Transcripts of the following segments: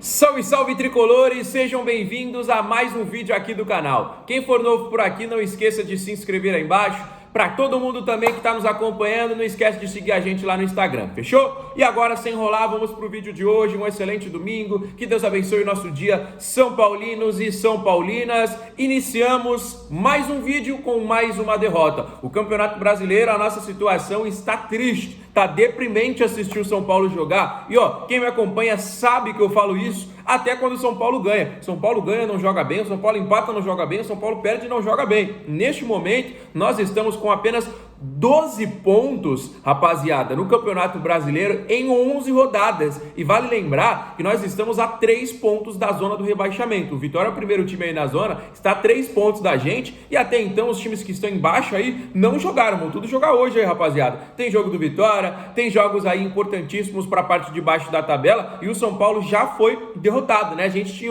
Salve, salve tricolores, sejam bem-vindos a mais um vídeo aqui do canal. Quem for novo por aqui, não esqueça de se inscrever aí embaixo. Para todo mundo também que está nos acompanhando, não esquece de seguir a gente lá no Instagram, fechou? E agora, sem enrolar, vamos para o vídeo de hoje, um excelente domingo, que Deus abençoe o nosso dia, São Paulinos e São Paulinas. Iniciamos mais um vídeo com mais uma derrota. O Campeonato Brasileiro, a nossa situação está triste, tá deprimente assistir o São Paulo jogar. E ó, quem me acompanha sabe que eu falo isso até quando o São Paulo ganha. São Paulo ganha, não joga bem, o São Paulo empata, não joga bem, o São Paulo perde e não joga bem. Neste momento, nós estamos com apenas 12 pontos, rapaziada, no Campeonato Brasileiro em 11 rodadas. E vale lembrar que nós estamos a 3 pontos da zona do rebaixamento. O Vitória, o primeiro time aí na zona, está a 3 pontos da gente. E até então os times que estão embaixo aí não jogaram. Vão tudo jogar hoje aí, rapaziada. Tem jogo do Vitória, tem jogos aí importantíssimos para a parte de baixo da tabela. E o São Paulo já foi derrotado, né? A gente tinha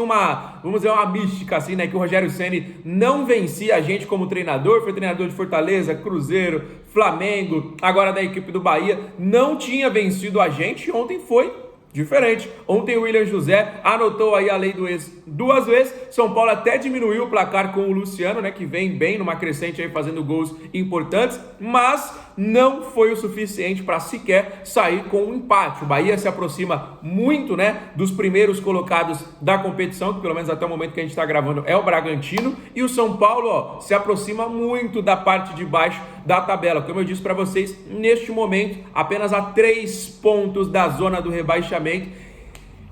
vamos dizer, uma mística assim, né? Que o Rogério Ceni não vencia a gente como treinador. Foi treinador de Fortaleza, Cruzeiro, Flamengo, agora da equipe do Bahia, não tinha vencido a gente. Ontem foi diferente. Ontem o William José anotou aí a lei do ex 2 vezes. São Paulo até diminuiu o placar com o Luciano, né, que vem bem numa crescente aí fazendo gols importantes, mas não foi o suficiente para sequer sair com um empate. O Bahia se aproxima muito, né, dos primeiros colocados da competição, que pelo menos até o momento que a gente está gravando é o Bragantino, e o São Paulo, ó, se aproxima muito da parte de baixo da tabela. Como eu disse para vocês, neste momento apenas a 3 pontos da zona do rebaixamento.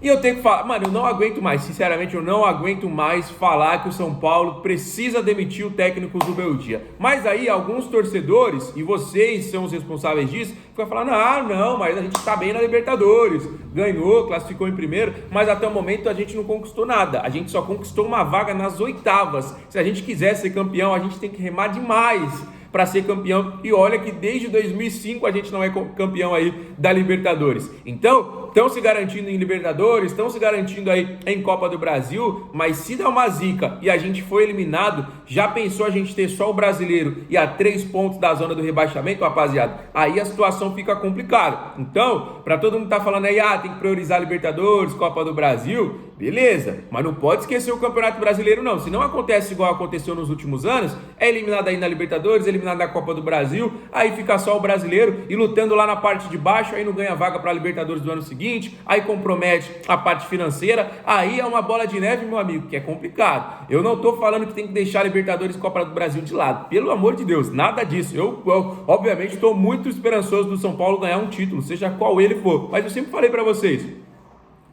E eu tenho que falar, mano, eu não aguento mais, sinceramente, eu não aguento mais falar que o São Paulo precisa demitir o técnico Zubeldia. Mas aí alguns torcedores, e vocês são os responsáveis disso, ficam falando, não, mas a gente tá bem na Libertadores, ganhou, classificou em primeiro, mas até o momento a gente não conquistou nada, a gente só conquistou uma vaga nas oitavas. Se a gente quiser ser campeão, a gente tem que remar demais para ser campeão, e olha que desde 2005 a gente não é campeão aí da Libertadores. Então, estão se garantindo em Libertadores, estão se garantindo aí em Copa do Brasil, mas se dá uma zica e a gente foi eliminado, já pensou a gente ter só o brasileiro e a 3 pontos da zona do rebaixamento, rapaziada? Aí a situação fica complicada. Então, para todo mundo tá falando aí, tem que priorizar Libertadores, Copa do Brasil, beleza, mas não pode esquecer o Campeonato Brasileiro não. Se não acontece igual aconteceu nos últimos anos, é eliminado aí na Libertadores, eliminado da Copa do Brasil, aí fica só o brasileiro e lutando lá na parte de baixo, aí não ganha vaga para a Libertadores do ano seguinte, aí compromete a parte financeira, aí é uma bola de neve, meu amigo, que é complicado. Eu não tô falando que tem que deixar a Libertadores e Copa do Brasil de lado, pelo amor de Deus, nada disso. Eu obviamente estou muito esperançoso do São Paulo ganhar um título, seja qual ele for, mas eu sempre falei para vocês,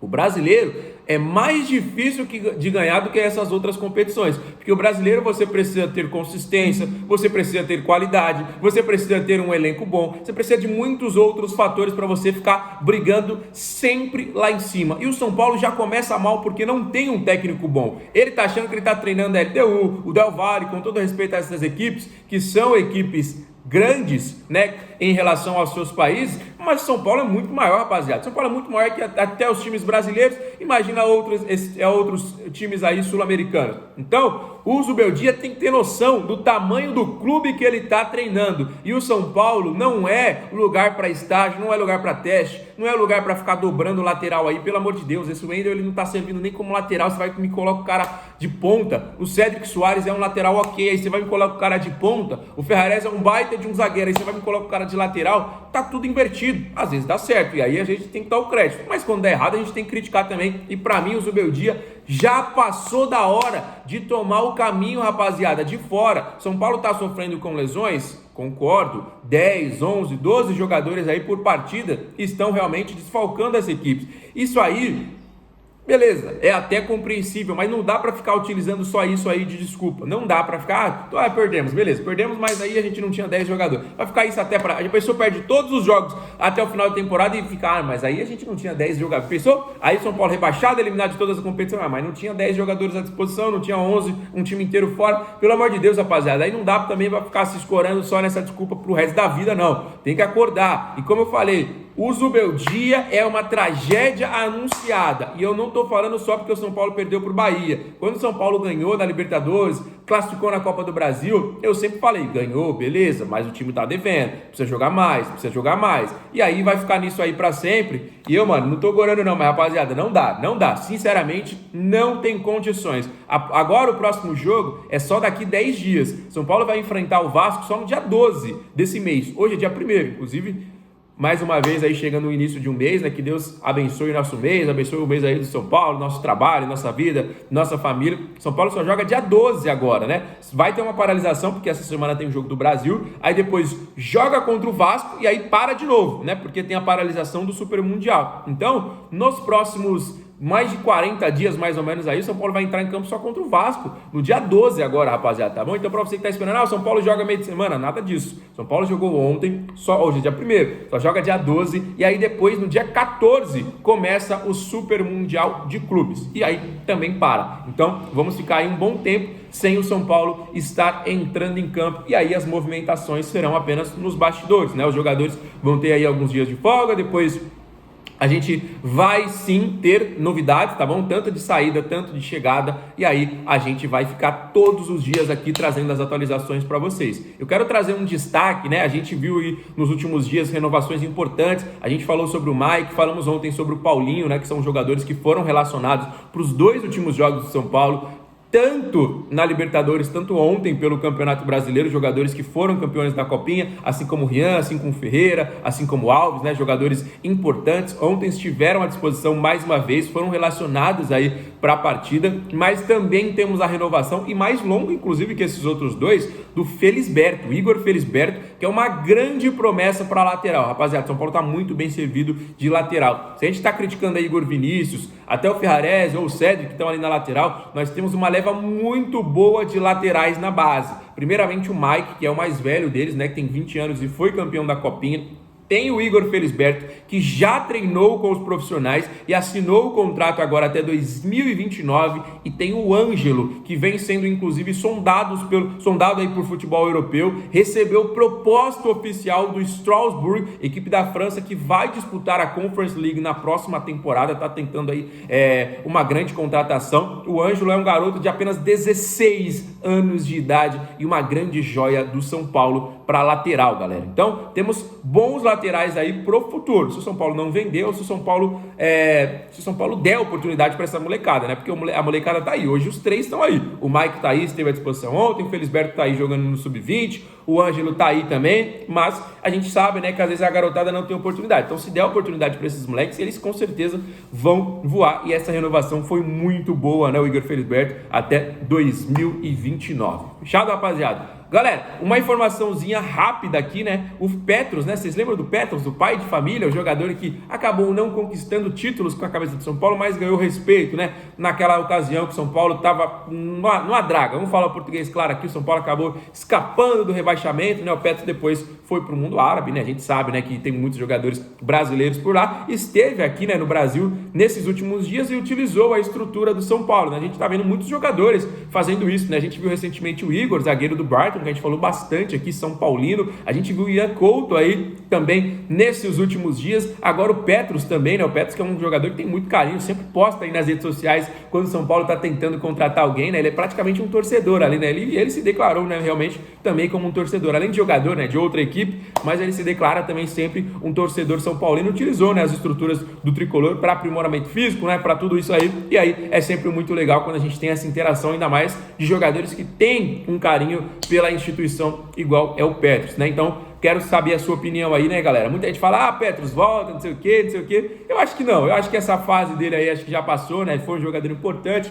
o brasileiro é mais difícil de ganhar do que essas outras competições, porque o brasileiro você precisa ter consistência, você precisa ter qualidade, você precisa ter um elenco bom, você precisa de muitos outros fatores para você ficar brigando sempre lá em cima. E o São Paulo já começa mal porque não tem um técnico bom. Ele tá achando que ele tá treinando a LDU, o Del Valle, com todo respeito a essas equipes, que são equipes grandes, né, em relação aos seus países, mas São Paulo é muito maior, rapaziada. São Paulo é muito maior que até os times brasileiros, imagina outros times aí sul-americanos. Então, o Zubeldia tem que ter noção do tamanho do clube que ele está treinando, e o São Paulo não é lugar para estágio, não é lugar para teste, não é lugar para ficar dobrando o lateral aí, pelo amor de Deus. Esse Wendel, ele não tá servindo nem como lateral, você vai me colocar o cara de ponta. O Cédric Soares é um lateral ok, aí você vai me colocar o cara de ponta. O Ferrarese é um baita de um zagueiro, aí você vai me colocar o cara de lateral. Tá tudo invertido. Às vezes dá certo, e aí a gente tem que dar o crédito, mas quando dá errado a gente tem que criticar também. E para mim o Zubeldia já passou da hora de tomar o caminho, rapaziada, de fora. São Paulo tá sofrendo com lesões, concordo, 10, 11, 12 jogadores aí por partida estão realmente desfalcando as equipes. Isso aí, beleza, é até compreensível, mas não dá para ficar utilizando só isso aí de desculpa. Não dá para ficar, perdemos, beleza, perdemos, mas aí a gente não tinha 10 jogadores. Vai ficar isso até para... A pessoa perde todos os jogos até o final da temporada e fica, mas aí a gente não tinha 10 jogadores. Pensou? Aí São Paulo rebaixado, eliminado de todas as competições, mas não tinha 10 jogadores à disposição, não tinha 11, um time inteiro fora. Pelo amor de Deus, rapaziada, aí não dá também para ficar se escorando só nessa desculpa pro resto da vida, não. Tem que acordar. E como eu falei, o Zubeldia é uma tragédia anunciada. E eu não estou falando só porque o São Paulo perdeu para o Bahia. Quando o São Paulo ganhou na Libertadores, classificou na Copa do Brasil, eu sempre falei, ganhou, beleza, mas o time está devendo, precisa jogar mais, precisa jogar mais. E aí vai ficar nisso aí para sempre. E eu, mano, não tô gorando não, mas rapaziada, não dá. Sinceramente, não tem condições. Agora o próximo jogo é só daqui 10 dias. São Paulo vai enfrentar o Vasco só no dia 12 desse mês. Hoje é dia 1º, inclusive. Mais uma vez aí chegando no início de um mês, né? Que Deus abençoe o nosso mês, abençoe o mês aí do São Paulo, nosso trabalho, nossa vida, nossa família. São Paulo só joga dia 12 agora, né? Vai ter uma paralisação, porque essa semana tem o jogo do Brasil, aí depois joga contra o Vasco e aí para de novo, né? Porque tem a paralisação do Super Mundial. Então, nos próximos mais de 40 dias, mais ou menos aí, o São Paulo vai entrar em campo só contra o Vasco, no dia 12 agora, rapaziada, tá bom? Então, pra você que tá esperando, o São Paulo joga meio de semana, nada disso. São Paulo jogou ontem, hoje é dia 1º, só joga dia 12, e aí depois, no dia 14, começa o Super Mundial de Clubes, e aí também para. Então, vamos ficar aí um bom tempo sem o São Paulo estar entrando em campo, e aí as movimentações serão apenas nos bastidores, né? Os jogadores vão ter aí alguns dias de folga, depois a gente vai sim ter novidades, tá bom? Tanto de saída, tanto de chegada, e aí a gente vai ficar todos os dias aqui trazendo as atualizações para vocês. Eu quero trazer um destaque, né? A gente viu aí nos últimos dias renovações importantes, a gente falou sobre o Mike, falamos ontem sobre o Paulinho, né? Que são jogadores que foram relacionados para os 2 últimos jogos do São Paulo, tanto na Libertadores, tanto ontem pelo Campeonato Brasileiro, jogadores que foram campeões da Copinha, assim como o Rian, assim como o Ferreira, assim como o Alves, né, jogadores importantes, ontem estiveram à disposição mais uma vez, foram relacionados aí para a partida, mas também temos a renovação, e mais longa inclusive que esses outros dois, do Felisberto, Igor Felisberto, que é uma grande promessa para a lateral. Rapaziada, São Paulo está muito bem servido de lateral. Se a gente está criticando aí Igor Vinícius, até o Ferrarese ou o Cédric que estão ali na lateral, nós temos uma leva muito boa de laterais na base. Primeiramente o Mike, que é o mais velho deles, né, que tem 20 anos e foi campeão da Copinha. Tem o Igor Felisberto, que já treinou com os profissionais e assinou o contrato agora até 2029. E tem o Ângelo, que vem sendo inclusive sondado aí por futebol europeu. Recebeu proposta oficial do Strasbourg, equipe da França, que vai disputar a Conference League na próxima temporada. Está tentando aí uma grande contratação. O Ângelo é um garoto de apenas 16 anos de idade e uma grande joia do São Paulo para lateral, galera. Então, temos bons laterais aí pro futuro. Se o São Paulo não vender, ou se o São Paulo der oportunidade para essa molecada, né? Porque a molecada tá aí. Hoje os 3 estão aí. O Mike tá aí, esteve à disposição ontem, o Felisberto tá aí jogando no Sub-20, o Ângelo tá aí também, mas a gente sabe, né, que às vezes a garotada não tem oportunidade. Então, se der oportunidade para esses moleques, eles com certeza vão voar. E essa renovação foi muito boa, né, o Igor Felisberto, até 2029. Fechado, rapaziada? Galera, uma informaçãozinha rápida aqui, né? O Petros, né? Vocês lembram do Petros, do pai de família, o jogador que acabou não conquistando títulos com a cabeça do São Paulo, mas ganhou respeito, né? Naquela ocasião que o São Paulo estava numa draga. Vamos falar o português claro aqui, o São Paulo acabou escapando do rebaixamento, né? O Petros depois foi para o mundo árabe, né? A gente sabe, né, que tem muitos jogadores brasileiros por lá. Esteve aqui, né, no Brasil nesses últimos dias e utilizou a estrutura do São Paulo, né? A gente tá vendo muitos jogadores fazendo isso, né? A gente viu recentemente o Igor, zagueiro do Brighton, que a gente falou bastante aqui, São Paulino. A gente viu o Ian Couto aí também nesses últimos dias. Agora o Petros também, né? O Petros que é um jogador que tem muito carinho, sempre posta aí nas redes sociais quando o São Paulo tá tentando contratar alguém, né? Ele é praticamente um torcedor ali, né? Ele se declarou, né, realmente também como um torcedor, além de jogador, né, de outra equipe, mas ele se declara também sempre um torcedor São Paulino. Utilizou, né, as estruturas do tricolor para aprimoramento físico, né, para tudo isso aí. E aí é sempre muito legal quando a gente tem essa interação, ainda mais de jogadores que têm um carinho pela instituição igual é o Petros, né? Então, quero saber a sua opinião aí, né, galera? Muita gente fala, Petros volta, não sei o quê. Eu acho que não, eu acho que essa fase dele aí, acho que já passou, né? Foi um jogador importante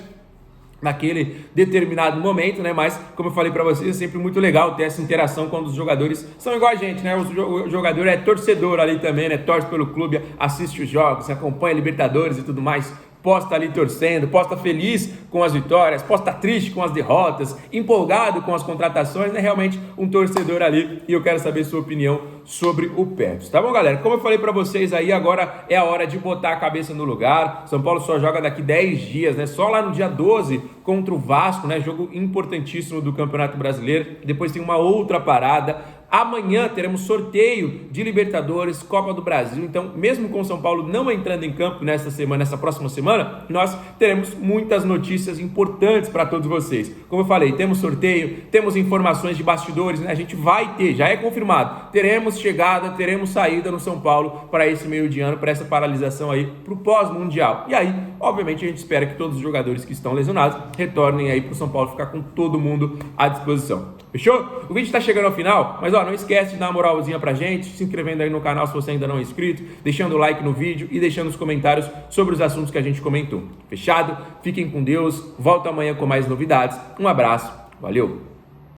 naquele determinado momento, né? Mas, como eu falei pra vocês, é sempre muito legal ter essa interação quando os jogadores são igual a gente, né? O jogador é torcedor ali também, né? Torce pelo clube, assiste os jogos, acompanha Libertadores e tudo mais. Posta ali torcendo, posta feliz com as vitórias, posta triste com as derrotas, empolgado com as contratações, né? Realmente um torcedor ali, e eu quero saber sua opinião sobre o Petros, tá bom, galera? Como eu falei pra vocês aí, agora é a hora de botar a cabeça no lugar. São Paulo só joga daqui 10 dias, né? Só lá no dia 12 contra o Vasco, né? Jogo importantíssimo do Campeonato Brasileiro. Depois tem uma outra parada Amanhã teremos sorteio de Libertadores, Copa do Brasil. Então, mesmo com o São Paulo não entrando em campo nessa próxima semana, nós teremos muitas notícias importantes para todos vocês. Como eu falei, temos sorteio, temos informações de bastidores, né? A gente vai ter, já é confirmado, teremos chegada, teremos saída no São Paulo para esse meio de ano, para essa paralisação aí, para o pós-mundial. E aí, obviamente, a gente espera que todos os jogadores que estão lesionados retornem aí para o São Paulo ficar com todo mundo à disposição. Fechou? O vídeo está chegando ao final, mas não esquece de dar uma moralzinha pra gente, se inscrevendo aí no canal se você ainda não é inscrito, deixando o like no vídeo e deixando os comentários sobre os assuntos que a gente comentou. Fechado? Fiquem com Deus, volto amanhã com mais novidades. Um abraço, valeu!